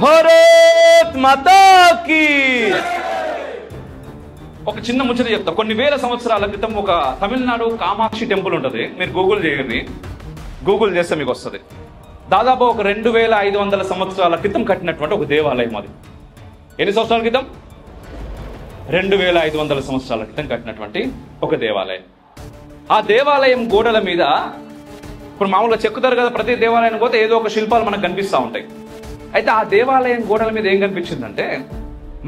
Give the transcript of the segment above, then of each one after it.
భారత్ మాతా key. ఒక చిన్న ముచ్చట చెప్తా. కొన్ని వేల సంవత్సరాల క్రితం ఒక తమిళనాడు కామాక్షి టెంపుల్ ఉంటుంది. మీరు గూగుల్ చేయండి, గూగుల్ చేస్తే మీకు వస్తుంది. దాదాపు ఒక 2500 సంవత్సరాల క్రితం కట్టినటువంటి ఒక దేవాలయం అది. ఎన్ని సంవత్సరాల క్రితం? 2500 సంవత్సరాల క్రితం కట్టినటువంటి ఒక దేవాలయం. ఆ దేవాలయం గోడల మీద ఇప్పుడు మామూలుగా చెక్కుతారు కదా, ప్రతి దేవాలయానికి పోతే ఏదో ఒక శిల్పాలు మనకు కనిపిస్తూ ఉంటాయి. అయితే ఆ దేవాలయం గోడల మీద ఏం కనిపించిందంటే,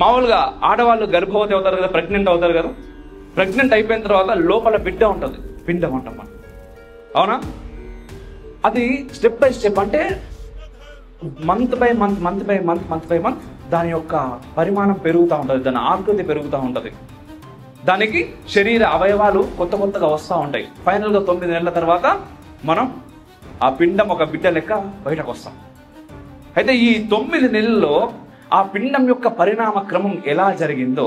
మామూలుగా ఆడవాళ్ళు గర్భవతి అవుతారు కదా, ప్రెగ్నెంట్ అవుతారు కదా, ప్రెగ్నెంట్ అయిపోయిన తర్వాత లోపల బిడ్డ ఉంటుంది, పిండం అంటాం మనం, అవునా? అది స్టెప్ బై స్టెప్, అంటే మంత్ బై మంత్ దాని యొక్క పరిమాణం పెరుగుతూ ఉంటుంది, దాని ఆకృతి పెరుగుతూ ఉంటుంది, దానికి శరీర అవయవాలు కొత్తగా వస్తూ ఉంటాయి. ఫైనల్గా 9 నెలల తర్వాత మనం ఆ పిండం ఒక బిడ్డ లెక్క బయటకు వస్తాం. అయితే ఈ 9 నెలల్లో ఆ పిండం యొక్క పరిణామ క్రమం ఎలా జరిగిందో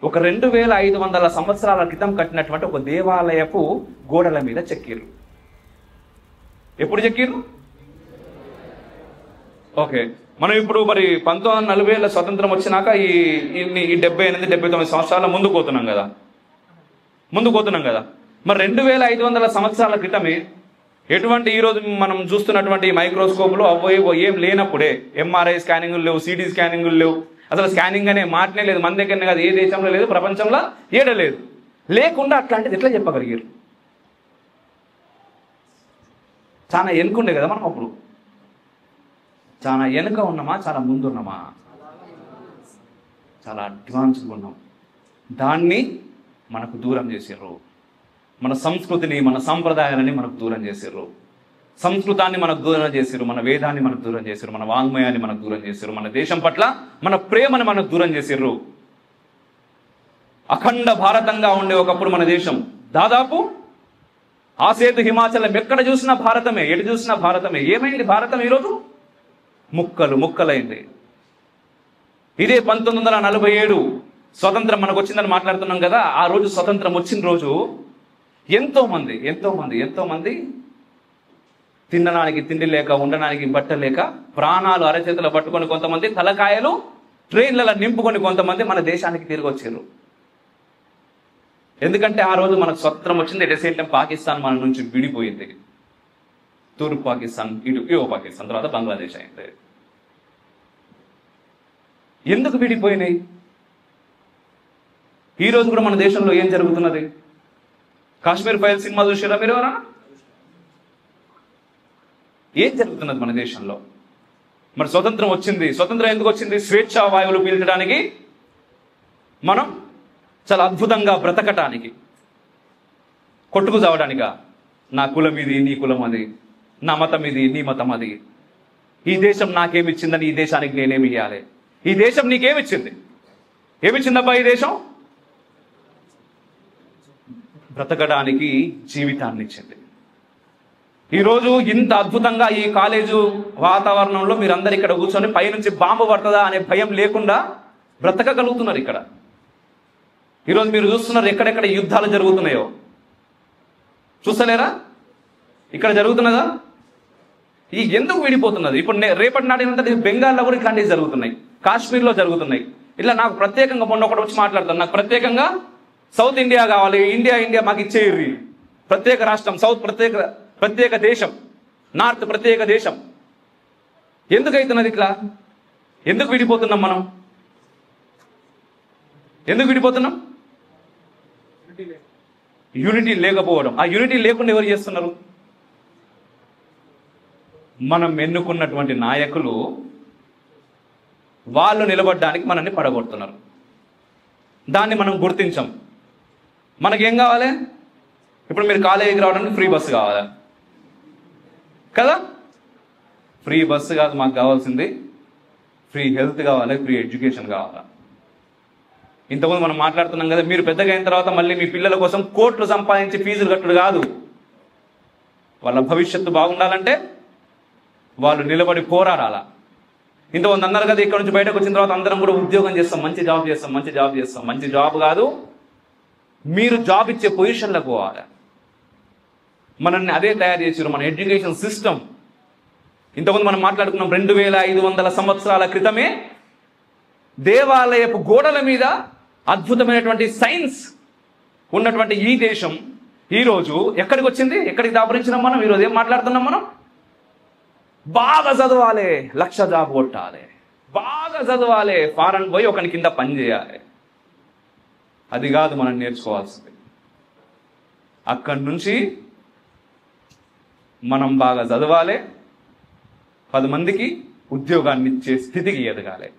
ఒక 2500 సంవత్సరాల క్రితం కట్టినటువంటి ఒక దేవాలయపు గోడల మీద చెక్కిర్రు. ఎప్పుడు చెక్కిర్రు? ఓకే, మనం ఇప్పుడు మరి 1940 స్వతంత్రం వచ్చినాక ఈ 78-79 సంవత్సరాల ముందుకు పోతున్నాం కదా. మరి 2500 సంవత్సరాల క్రితమే ఎటువంటి ఈరోజు మనం చూస్తున్నటువంటి మైక్రోస్కోప్లు అవ్వో ఏం లేనప్పుడే, ఎంఆర్ఐ స్కానింగ్లు లేవు, సిటీ స్కానింగ్లు లేవు, అసలు స్కానింగ్ అనే మాటనే లేదు, మన దగ్గరనే కాదు, ఏ దేశంలో లేదు, ప్రపంచంలో ఏడలేదు. లేకుండా అట్లాంటిది ఎట్లా చెప్పగలిగారు? చాలా వెనుకుండే కదా మనం అప్పుడు. చాలా వెనుక ఉన్నామా, చాలా ముందు ఉన్నామా? చాలా అడ్వాన్స్గా ఉన్నాం. దాన్ని మనకు దూరం చేసారు. మన సంస్కృతిని, మన సంప్రదాయాలని మనకు దూరం చేసారు. సంస్కృతాన్ని మనకు దూరం చేసారు, మన వేదాన్ని మనకు దూరం చేసారు, మన వాంగ్మయాన్ని మనకు దూరం చేసారు, మన దేశం పట్ల మన ప్రేమను మనకు దూరం చేసారు. అఖండ భారతంగా ఉండే ఒకప్పుడు మన దేశం, దాదాపు ఆసేతు హిమాచలం, ఎక్కడ చూసినా భారతమే, ఎటు చూసినా భారతమే. ఏమైంది భారతం ఈరోజు? ముక్కలైంది. ఇదే 1947 స్వతంత్రం మనకు వచ్చిందని మాట్లాడుతున్నాం కదా. ఆ రోజు స్వతంత్రం వచ్చిన రోజు ఎంతో మంది తినడానికి తిండి లేక, ఉండడానికి బట్ట లేక, ప్రాణాలు అరచేతులు పట్టుకొని కొంతమంది, తలకాయలు ట్రైన్లలో నింపుకొని కొంతమంది మన దేశానికి తిరిగి వచ్చారు. ఎందుకంటే ఆ రోజు మనకు స్వతంత్రం వచ్చింది. At the same time Pakistan మన నుంచి విడిపోయింది. తూర్పు పాకిస్తాన్, ఇటు పాకిస్తాన్, తర్వాత బంగ్లాదేశ్ అయింది. ఎందుకు విడిపోయినాయి? ఈ రోజు కూడా మన దేశంలో ఏం జరుగుతున్నది? కాశ్మీర్ ఫైల్ సినిమా చూసారా మీరు ఎవరన్నా? ఏం జరుగుతున్నది మన దేశంలో? మరి స్వతంత్రం వచ్చింది. స్వతంత్రం ఎందుకు వచ్చింది? స్వేచ్ఛా వాయువులు పీల్చడానికి, మనం చాలా అద్భుతంగా బ్రతకటానికి, కొట్టుకు చావడానిక. నా కులం ఇది, నీ కులం అది, నా మతం ఇది, నీ మతం అది, ఈ దేశం నాకేమిచ్చిందని ఈ దేశానికి నేనేమి ఇవ్వాలి, ఈ దేశం నీకేమిచ్చింది? ఏమిచ్చిందబ్బా ఈ దేశం? బ్రతకడానికి జీవితాన్ని ఇచ్చింది. ఈరోజు ఇంత అద్భుతంగా ఈ కాలేజు వాతావరణంలో మీరందరూ ఇక్కడ కూర్చొని పైనుంచి బాంబు పడుతుందా అనే భయం లేకుండా బ్రతకగలుగుతున్నారు ఇక్కడ. ఈరోజు మీరు చూస్తున్నారు ఎక్కడెక్కడ యుద్ధాలు జరుగుతున్నాయో. చూస్తలేరా? ఇక్కడ జరుగుతున్నదా? ఈ ఎందుకు విడిపోతున్నది? ఇప్పుడు రేపటి నాటి బెంగాల్లో కూడా ఇట్లాంటివి జరుగుతున్నాయి, కాశ్మీర్లో జరుగుతున్నాయి. ఇట్లా నాకు ప్రత్యేకంగా మొన్న ఒకటి వచ్చి మాట్లాడతాను, నాకు ప్రత్యేకంగా సౌత్ ఇండియా కావాలి, ఇండియా మాకు ఇచ్చేయండి, ప్రత్యేక రాష్ట్రం, సౌత్ ప్రత్యేక దేశం, నార్త్ ప్రత్యేక దేశం. ఎందుకు అవుతున్నది ఇట్లా? ఎందుకు విడిపోతున్నాం మనం? ఎందుకు విడిపోతున్నాం? యూనిటీ లేకపోవడం. ఆ యూనిటీ లేకుండా ఎవరు చేస్తున్నారు? మనం ఎన్నుకున్నటువంటి నాయకులు, వాళ్ళు నిలబడడానికి మనల్ని పడగొడుతున్నారు. దాన్ని మనం గుర్తించాం. మనకేం కావాలి? ఇప్పుడు మీరు కాలేజీకి రావడానికి ఫ్రీ బస్సు కావాలా కదా? ఫ్రీ బస్సు కాదు మాకు కావాల్సింది, ఫ్రీ హెల్త్ కావాలి, ఫ్రీ ఎడ్యుకేషన్ కావాలా. ఇంతకుముందు మనం మాట్లాడుతున్నాం కదా, మీరు పెద్దగా అయిన తర్వాత మళ్ళీ మీ పిల్లల కోసం కోట్లు సంపాదించి ఫీజులు కట్టుడు కాదు. వాళ్ళ భవిష్యత్తు బాగుండాలంటే వాళ్ళు నిలబడి పోరాడాలా. ఇంతమంది అన్నారు కదా, ఇక్కడ నుంచి బయటకు వచ్చిన తర్వాత అందరం కూడా ఉద్యోగం చేస్తాం, మంచి జాబ్ చేస్తాం. మంచి జాబ్ కాదు, మీరు జాబ్ ఇచ్చే పొజిషన్లకు పోవాలి. మనల్ని అదే తయారు చేసారు. మన ఎడ్యుకేషన్ సిస్టమ్ ఇంతకుముందు మనం మాట్లాడుకున్నాం 2500 సంవత్సరాల క్రితమే దేవాలయపు గోడల మీద అద్భుతమైనటువంటి సైన్స్ ఉన్నటువంటి ఈ దేశం ఈరోజు ఎక్కడికి వచ్చింది? ఎక్కడికి దాపురించినాం మనం? ఈరోజు ఏం మాట్లాడుతున్నాం మనం? బాగా చదవాలి, 1,00,000 జాబ్ కొట్టాలి, బాగా చదవాలి, ఫారెన్ పోయి ఒకని కింద పని చేయాలి. అది కాదు మనం నేర్చుకోవాల్సింది. అక్కడి నుంచి మనం బాగా చదవాలి, 10 మందికి ఉద్యోగాన్ని ఇచ్చే స్థితికి ఎదగాలి.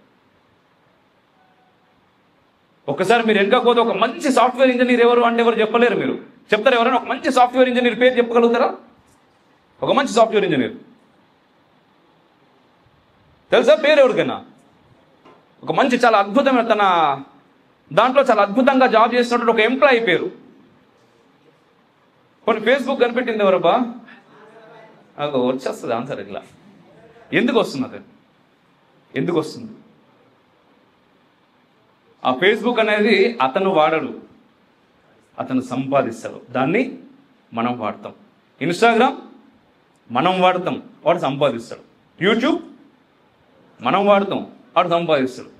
ఒకసారి మీరు వెనకపోతే ఒక మంచి సాఫ్ట్వేర్ ఇంజనీర్ ఎవరు అంటే ఎవరు చెప్పలేరు. మీరు చెప్తారు ఎవరైనా? ఒక మంచి సాఫ్ట్వేర్ ఇంజనీర్ పేరు చెప్పగలుగుతారా? ఒక మంచి సాఫ్ట్వేర్ ఇంజనీర్ తెలుసా పేరు ఎవరికైనా? ఒక మంచి చాలా అద్భుతమైన తన దాంట్లో చాలా అద్భుతంగా జాబ్ చేస్తున్నట్టు ఒక ఎంప్లాయీ పేరు. కొన్ని ఫేస్బుక్ కనిపెట్టింది ఎవరబ్బా? వచ్చేస్తుంది ఆన్సర్. ఇట్లా ఎందుకు వస్తుంది? అది ఎందుకు వస్తుంది? ఆ ఫేస్బుక్ అనేది అతను వాడడు, అతను సంపాదిస్తాడు, దాన్ని మనం వాడతాం. ఇన్స్టాగ్రామ్ మనం వాడతాం, వాడు సంపాదిస్తాడు. యూట్యూబ్ మనం వాడతాం, వాడు సంపాదిస్తాడు.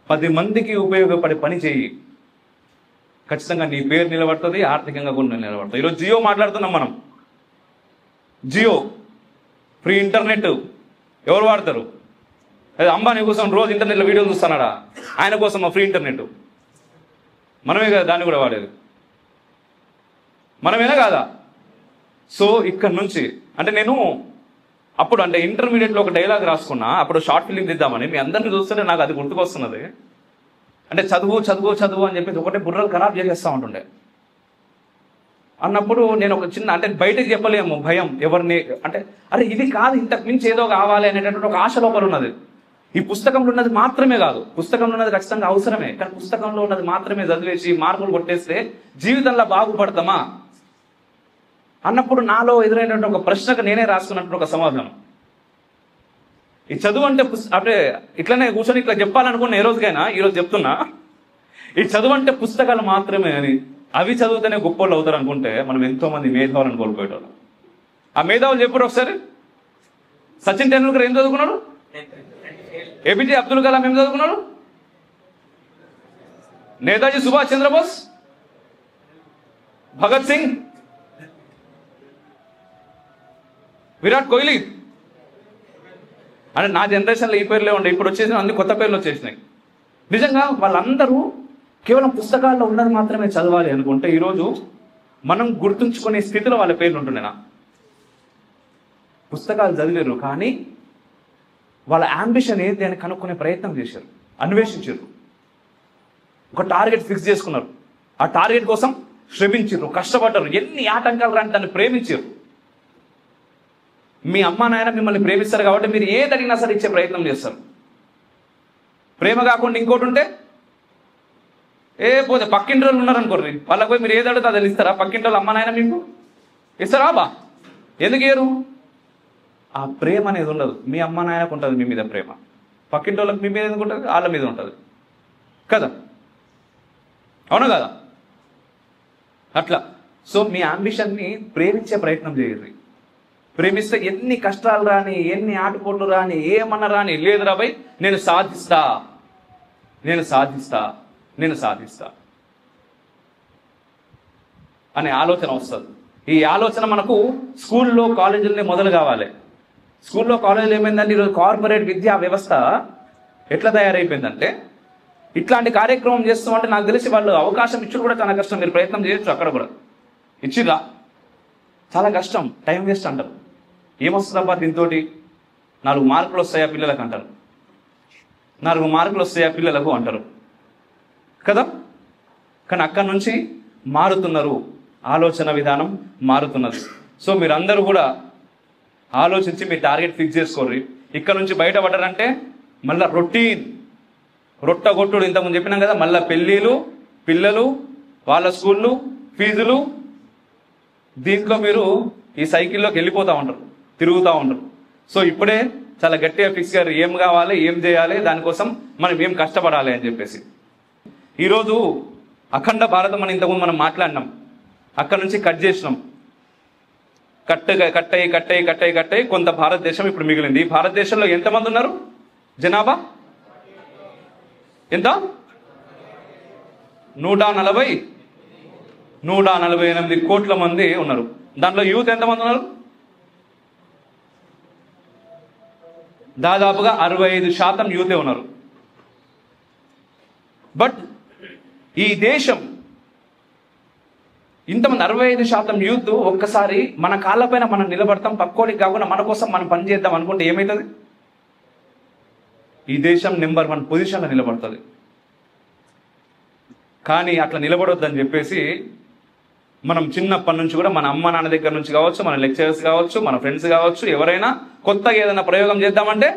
10 మందికి ఉపయోగపడే పని చేయి, ఖచ్చితంగా నీ పేరు నిలబడుతుంది, ఆర్థికంగా కూడా నిలబడుతుంది. ఈరోజు జియో మాట్లాడుతున్నాం మనం. జియో ఫ్రీ ఇంటర్నెట్ ఎవరు వాడతారు? అదే అంబానీ కోసం రోజు ఇంటర్నెట్లో వీడియోలు చూస్తున్నాడా? ఆయన కోసం ఫ్రీ ఇంటర్నెట్ మనమే కదా దాన్ని కూడా వాడేది, మనమేనా కాదా? సో ఇక్కడ నుంచి అంటే నేను అప్పుడు అంటే ఇంటర్మీడియట్లో ఒక డైలాగ్ రాసుకున్నా. అప్పుడు షార్ట్ ఫిలిం తీద్దామని. మీ అందరిని చూస్తుంటే నాకు అది గుర్తుకొస్తున్నది. అంటే చదువు చదువు చదువు అని చెప్పేసి ఒకటే బుర్రలు ఖరాబ్ చేసేస్తూ ఉంటుండే. అన్నప్పుడు నేను ఒక చిన్న అంటే బయటకు చెప్పలేము, భయం ఎవరిని అంటే అరే ఇది కాదు, ఇంతకు మించి ఏదో కావాలి అనేటటువంటి ఒక ఆశ లోపల ఉన్నది. ఈ పుస్తకంలో ఉన్నది మాత్రమే కాదు, పుస్తకంలో ఉన్నది ఖచ్చితంగా అవసరమే, కానీ పుస్తకంలో ఉన్నది మాత్రమే చదివేసి మార్కులు కొట్టేస్తే జీవితంలో బాగుపడతామా అన్నప్పుడు నాలో ఎదురైనటువంటి ఒక ప్రశ్నకు నేనే రాసుకున్నట్టు ఒక సమాధానం. ఈ చదువు అంటే అంటే ఇట్లనే కూర్చొని ఇట్లా చెప్పాలనుకున్న ఏ రోజుకైనా ఈరోజు చెప్తున్నా, ఈ చదువు అంటే పుస్తకాలు మాత్రమే అని, అవి చదివితేనే గొప్పోళ్ళు అవుతారు అనుకుంటే మనం ఎంతో మంది మేధావులను కోల్పోయేటోళ్ళం. ఆ మేధావులు చెప్పారు ఒకసారి. సచిన్ టెండూల్కర్ ఏం చదువుకున్నాడు? ఏపీజే అబ్దుల్ కలాం ఏం చదువుకున్నాడు? నేతాజీ సుభాష్ చంద్రబోస్, భగత్ సింగ్, విరాట్ కోహ్లీ. అంటే నా జనరేషన్లో ఈ పేర్లే ఉండే, ఇప్పుడు వచ్చేసిన అన్ని కొత్త పేర్లు వచ్చేసినాయి. నిజంగా వాళ్ళందరూ కేవలం పుస్తకాల్లో ఉన్నది మాత్రమే చదవాలి అనుకుంటే ఈరోజు మనం గుర్తుంచుకునే స్థితిలో వాళ్ళ పేర్లు ఉంటుండేనా? పుస్తకాలు చదివారు కానీ వాళ్ళ అంబిషన్ ఏంటి అని కనుక్కునే ప్రయత్నం చేశారు, అన్వేషించారు, ఒక టార్గెట్ ఫిక్స్ చేసుకున్నారు, ఆ టార్గెట్ కోసం శ్రమించారు, కష్టపడ్డారు, ఎన్ని ఆటంకాలు రాని దాన్ని ప్రేమించారు. మీ అమ్మా నాయన మిమ్మల్ని ప్రేమిస్తారు కాబట్టి మీరు ఏది అడిగినా సరే ఇచ్చే ప్రయత్నం చేస్తారు. ప్రేమ కాకుండా ఇంకోటి ఉంటే పోతే పక్కింటి వాళ్ళు ఉన్నారనుకోర్రి, వాళ్ళకి పోయి మీరు ఏది అడిగితే అది ఇస్తారా? పక్కింటి వాళ్ళు అమ్మ నాయన మీకు ఇస్తారా? బా ఎందుకు ఇయ్యరు? ఆ ప్రేమ అనేది ఉండదు. మీ అమ్మ నాయనకు ఉంటుంది మీ మీద ప్రేమ, పక్కింటి వాళ్ళకి మీ మీద ఎందుకు ఉంటుంది? వాళ్ళ మీద ఉంటుంది కదా, అవునా కదా? అట్లా. సో మీ అంబిషన్ని ప్రేమించే ప్రయత్నం చేయరు. ప్రేమిస్తే ఎన్ని కష్టాలు రాని, ఎన్ని ఆటుపోట్లు రాని, ఏమన్నా రాని, లేదు రాబాయ్ నేను సాధిస్తా, నేను సాధిస్తా, నేను సాధిస్తా అనే ఆలోచన వస్తుంది. ఈ ఆలోచన మనకు స్కూల్లో కాలేజీలనే మొదలు కావాలి. స్కూల్లో కాలేజీలు ఏమైందంటే ఈరోజు కార్పొరేట్ విద్యా వ్యవస్థ ఎట్లా తయారైపోయిందంటే ఇట్లాంటి కార్యక్రమం చేస్తామంటే నాకు తెలిసి వాళ్ళు అవకాశం ఇచ్చుడు కూడా చాలా కష్టం. మీరు ప్రయత్నం చేయొచ్చు, అక్కడ కూడా ఇచ్చిరా చాలా కష్టం, టైం వేస్ట్ అంటారు. ఏమొస్తుందబ్బా దీంతో? 4 మార్కులు వస్తాయా పిల్లలకు అంటారు, 4 మార్కులు వస్తాయా పిల్లలకు అంటారు కదా. కానీ అక్కడి నుంచి మారుతున్నారు, ఆలోచన విధానం మారుతున్నది. సో మీరందరూ కూడా ఆలోచించి మీ టార్గెట్ ఫిక్స్ చేసుకోర్రి. ఇక్కడ నుంచి బయటపడ్డారంటే మళ్ళీ రొటీన్ రొట్టగొట్టుడు, ఇంతకుముందు చెప్పినాం కదా, మళ్ళీ పెళ్ళిళ్ళు, పిల్లలు, వాళ్ళ స్కూళ్ళు, ఫీజులు, దీంట్లో మీరు ఈ సైకిల్లోకి వెళ్ళిపోతూ ఉంటారు, తిరుగుతూ ఉంటారు. సో ఇప్పుడే చాలా గట్టిగా ఫిక్స్ గారు ఏం కావాలి, ఏం చేయాలి, దానికోసం మనం ఏం కష్టపడాలి అని చెప్పేసి. ఈరోజు అఖండ భారతం అని ఇంతకుముందు మనం మాట్లాడినాం, అక్కడ నుంచి కట్ చేసినాం. కట్టయి కొంత భారతదేశం ఇప్పుడు మిగిలింది. ఈ భారతదేశంలో ఎంతమంది ఉన్నారు? జనాభా ఎంత? 148 కోట్ల మంది ఉన్నారు. దాంట్లో యూత్ ఎంతమంది ఉన్నారు? దాదాపుగా 65% యూతే ఉన్నారు. బట్ ఈ దేశం ఇంతమంది 65% యూత్ ఒక్కసారి మన కాళ్ళపైన మనం నిలబడతాం, పక్కోడికి కాకుండా మన కోసం మనం పని చేద్దాం అనుకుంటే ఏమవుతుంది? ఈ దేశం నెంబర్ 1 పొజిషన్లో నిలబడుతుంది. కానీ అట్లా నిలబడొద్దని చెప్పేసి మనం చిన్నప్పటి నుంచి కూడా మన అమ్మ నాన్న దగ్గర నుంచి కావచ్చు, మన లెక్చరర్స్ కావచ్చు, మన ఫ్రెండ్స్ కావచ్చు, ఎవరైనా కొత్తగా ఏదైనా ప్రయోగం చేద్దామంటే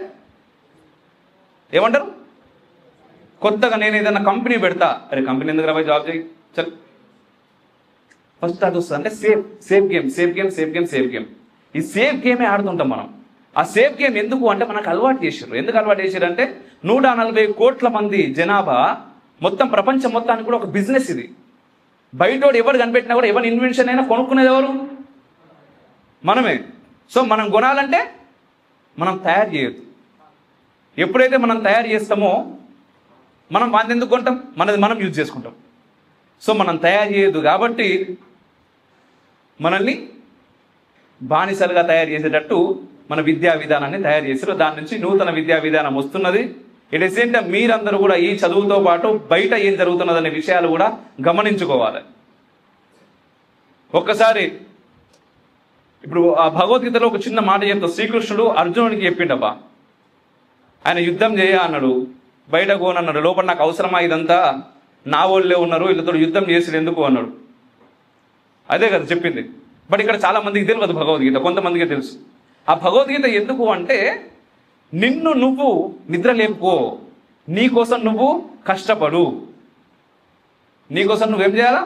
ఏమంటారు? కొత్తగా నేను ఏదైనా కంపెనీ పెడతా, అరే కంపెనీ ఎందుకు రాబోయే జాబ్ చేయి, చల్ ఫస్ట్ అది వస్తుంది. అంటే సేఫ్ గేమ్. ఈ సేఫ్ గేమే ఆడుతుంటాం మనం. ఆ సేఫ్ గేమ్ ఎందుకు అంటే మనకు అలవాటు చేసారు. ఎందుకు అలవాటు చేశారు అంటే 140 కోట్ల మంది జనాభా మొత్తం ప్రపంచం మొత్తానికి కూడా ఒక బిజినెస్ ఇది. బయటోడు ఎవరు కనిపెట్టినా కూడా ఎవరి ఇన్వెన్షన్ అయినా కొనుక్కునేది ఎవరు? మనమే. సో మనం కొనాలంటే మనం తయారు చేయొద్దు. ఎప్పుడైతే మనం తయారు చేస్తామో మనం వాటిని ఎందుకు కొంటాం? మనది మనం యూజ్ చేసుకుంటాం. సో మనం తయారు చేయొద్దు కాబట్టి మనల్ని బానిసలుగా తయారు చేసేటట్టు మన విద్యా విధానాన్ని తయారు చేశారు. దాని నుంచి నూతన విద్యా విధానం వస్తున్నది. ఇట్ ఈస్ ఏంటంటే మీరందరూ కూడా ఈ చదువుతో పాటు బయట ఏం జరుగుతున్నదనే విషయాలు కూడా గమనించుకోవాలి. ఒక్కసారి ఇప్పుడు ఆ భగవద్గీతలో ఒక చిన్న మాట చెప్తా. శ్రీకృష్ణుడు అర్జునుడికి చెప్పిండబ్బా, ఆయన యుద్ధం చేయ అన్నాడు, బయట కోనన్నాడు. లోపల నాకు అవసరమా ఇదంతా, నా వాళ్ళే ఉన్నారు, వీళ్ళతో యుద్ధం చేసి ఎందుకు అన్నాడు. అదే కదా చెప్పింది. బట్ ఇక్కడ చాలా మందికి తెలియదు భగవద్గీత, కొంతమందికి తెలుసు. ఆ భగవద్గీత ఎందుకు అంటే నిన్ను నువ్వు నిద్ర లేపుకో, నీకోసం నువ్వు కష్టపడు, నీకోసం నువ్వేం చేయాలా?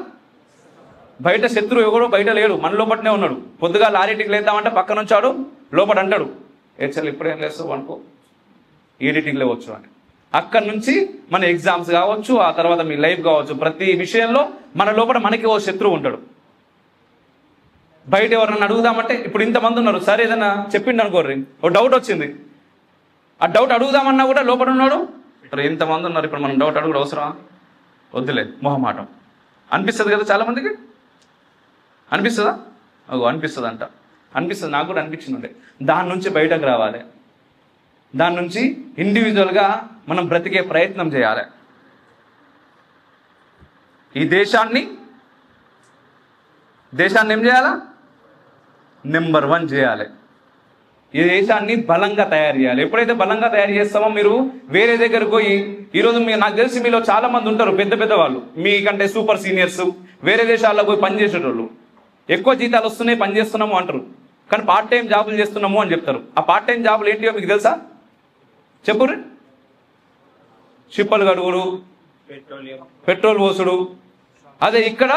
బయట శత్రువు ఎవడో బయట లేడు, మన లోపలనే ఉన్నాడు. పొద్దుగా లారీటికి లేద్దామంటే పక్క నుంచి ఆడు లోపల అంటాడు, చల్ ఇప్పుడేం లేస్తావు అనుకో, ఎడిటింగ్ లేవచ్చు అని. అక్కడి నుంచి మన ఎగ్జామ్స్ కావచ్చు, ఆ తర్వాత మీ లైఫ్ కావచ్చు, ప్రతి విషయంలో మన లోపల మనకి ఓ శత్రువు ఉంటాడు. బయట ఎవరన్నా అడుగుదామంటే ఇప్పుడు ఇంతమంది ఉన్నారు, సరే ఏదైనా చెప్పిండు అనుకోర్రి, ఓ డౌట్ వచ్చింది, ఆ డౌట్ అడుగుదామన్నా కూడా లోపల ఉన్నాడు, ఎంతమంది ఉన్నారు, ఇప్పుడు మనం డౌట్ అడుగుడు అవసరమా, వద్దులే మొహమాటం అనిపిస్తుంది కదా చాలా మందికి. అనిపిస్తుందా? అనిపిస్తుంది అంట, అనిపిస్తుంది, నాకు కూడా అనిపించింది. దాని నుంచి బయటకు రావాలి, దాని నుంచి ఇండివిజువల్గా మనం బ్రతికే ప్రయత్నం చేయాలి. ఈ దేశాన్ని ఏం చేయాలా? నెంబర్ 1 చేయాలి. ఈ దేశాన్ని బలంగా తయారు చేయాలి. ఎప్పుడైతే బలంగా తయారు చేస్తామో మీరు వేరే దగ్గరకు పోయి, ఈరోజు నాకు తెలిసి మీలో చాలా మంది ఉంటారు పెద్ద పెద్ద వాళ్ళు, మీకంటే సూపర్ సీనియర్స్, వేరే దేశాల్లో పోయి పనిచేసేటోళ్ళు, ఎక్కువ జీతాలు వస్తున్నాయి పని చేస్తున్నాము అంటారు, కానీ పార్ట్ టైం జాబులు చేస్తున్నాము అని చెప్తారు. ఆ పార్ట్ టైం జాబులు ఏంటియో మీకు తెలుసా? చెప్పుర్రి. షిప్పలు కడుగుడు, పెట్రోల్ పోసుడు. అదే ఇక్కడ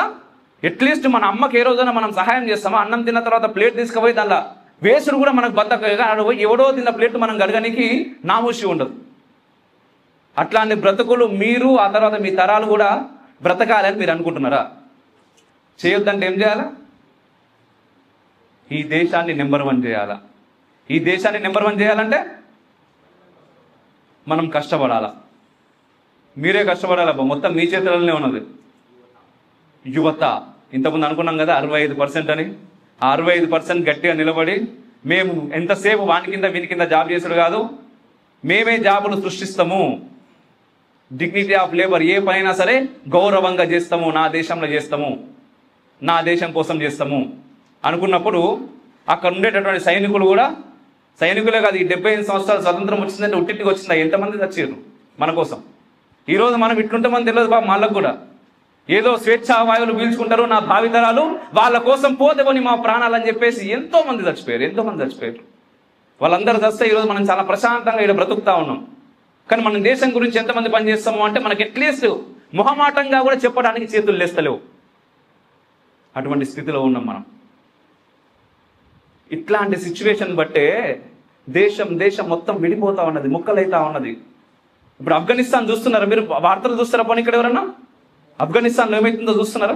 అట్లీస్ట్ మన అమ్మకి ఏ రోజైనా మనం సహాయం చేస్తామా? అన్నం తిన్న తర్వాత ప్లేట్ తీసుకుపోయి దానిలో వేసుడు కూడా మనకు బద్దకగా, ఎవడో తిన్న ప్లేట్ మనం గడగనికి నామూషి ఉండదు. అట్లాంటి బ్రతుకులు మీరు ఆ తర్వాత మీ తరాలు కూడా బ్రతకాలని మీరు అనుకుంటున్నారా? చేయొద్దంటే ఏం చేయాలా? ఈ దేశాన్ని నెంబర్ 1 చేయాలా? ఈ దేశాన్ని నెంబర్ 1 చేయాలంటే మనం కష్టపడాలా. మీరే కష్టపడాలబ్బా, మొత్తం మీ చేతులనే ఉన్నది. యువత ఇంతకుముందు అనుకున్నాం కదా 65% అని. ఆ 65% గట్టిగా నిలబడి మేము ఎంతసేపు వాని కింద వీని కింద జాబ్ చేసుడు కాదు, మేమే జాబులు సృష్టిస్తాము, డిగ్నిటీ ఆఫ్ లేబర్, ఏ పనైనా సరే గౌరవంగా చేస్తాము, నా దేశంలో చేస్తాము, నా దేశం కోసం చేస్తాము అనుకున్నప్పుడు అక్కడ ఉండేటటువంటి సైనికులు కూడా, సైనికులే కాదు, ఈ 75 సంవత్సరాలు స్వతంత్రం వచ్చిందంటే ఉట్టింటికి వచ్చిందా? ఎంతమంది చచ్చారు మన కోసం? ఈరోజు మనం ఇట్లుంటామని తెలియదు బాబు వాళ్ళకు కూడా. ఏదో స్వేచ్ఛా వాయువులు పీల్చుకుంటారు, నా భావితరాలు వాళ్ళ కోసం పోతేవని మా ప్రాణాలు అని చెప్పేసి ఎంతో మంది చచ్చిపోయారు. వాళ్ళందరూ చస్తే ఈరోజు మనం చాలా ప్రశాంతంగా ఇక్కడ బ్రతుకుతా ఉన్నాం. కానీ మన దేశం గురించి ఎంతమంది పనిచేస్తాము అంటే మనకి అట్లీస్ట్ మొహమాటంగా కూడా చెప్పడానికి చేతులు లేస్తలేవు. అటువంటి స్థితిలో ఉన్నాం మనం. ఇట్లాంటి సిచ్యువేషన్ బట్టే దేశం మొత్తం విడిపోతా ఉన్నది, ముక్కలైతా ఉన్నది. ఇప్పుడు ఆఫ్ఘనిస్తాన్ చూస్తున్నారా మీరు? వార్తలు చూస్తారా? పోనీ ఇక్కడ ఎవరన్నా ఆఫ్ఘనిస్తాన్లో ఏమవుతుందో చూస్తున్నారా?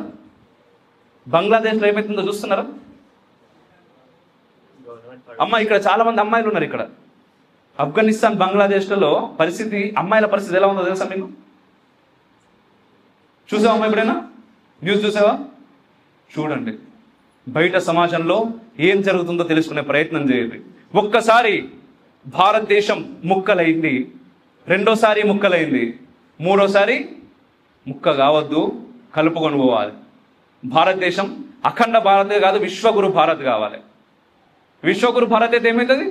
బంగ్లాదేశ్లో ఏమవుతుందో చూస్తున్నారా? అమ్మ ఇక్కడ చాలా మంది అమ్మాయిలు ఉన్నారు. ఇక్కడ ఆఫ్ఘనిస్తాన్, బంగ్లాదేశ్లలో పరిస్థితి, అమ్మాయిల పరిస్థితి ఎలా ఉందో తెలుసా మీకు? చూసావా అమ్మ ఎప్పుడైనా? న్యూస్ చూసావా? చూడండి, బయట సమాజంలో ఏం జరుగుతుందో తెలుసుకునే ప్రయత్నం చేయండి. ఒక్కసారి భారతదేశం ముక్కలైంది, రెండోసారి ముక్కలైంది, మూడోసారి ముక్క కావద్దు, కలుపుకొని పోవాలి. భారతదేశం అఖండ భారతే కాదు, విశ్వగురు భారత్ కావాలి. విశ్వగురు భారత్ అయితే ఏమవుతుంది?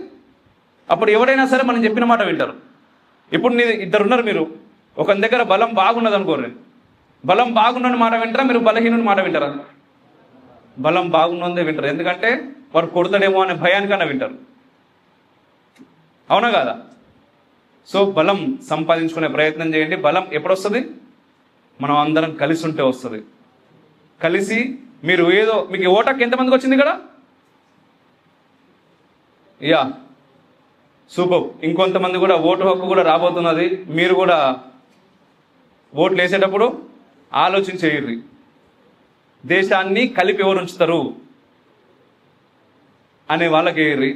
అప్పుడు ఎవరైనా సరే మనం చెప్పిన మాట వింటారు. ఇప్పుడు ఇద్దరున్నారు, మీరు ఒక దగ్గర బలం బాగున్నది అనుకోరు, బలం బాగున్న మాట వింటారా, మీరు బలహీనుని మాట వింటారా? బలం బాగున్నదే వింటారు. ఎందుకంటే వాడు కొడతాడేమో అనే భయానికన్నా వింటారు. అవునా కాదా? సో బలం సంపాదించుకునే ప్రయత్నం చేయండి. బలం ఎప్పుడు వస్తుంది? మనం అందరం కలిసి ఉంటే వస్తుంది. కలిసి మీరు ఏదో, మీకు ఓటకు ఎంతమందికి వచ్చింది ఇక్కడ? Yeah, super. ఇంకొంతమంది కూడా ఓటు హక్కు కూడా రాబోతున్నది. మీరు కూడా ఓట్లు వేసేటప్పుడు ఆలోచన చేయర్రి. దేశాన్ని కలిపి ఎవరు ఉంచుతారు అనే వాళ్ళకి వేయర్రి.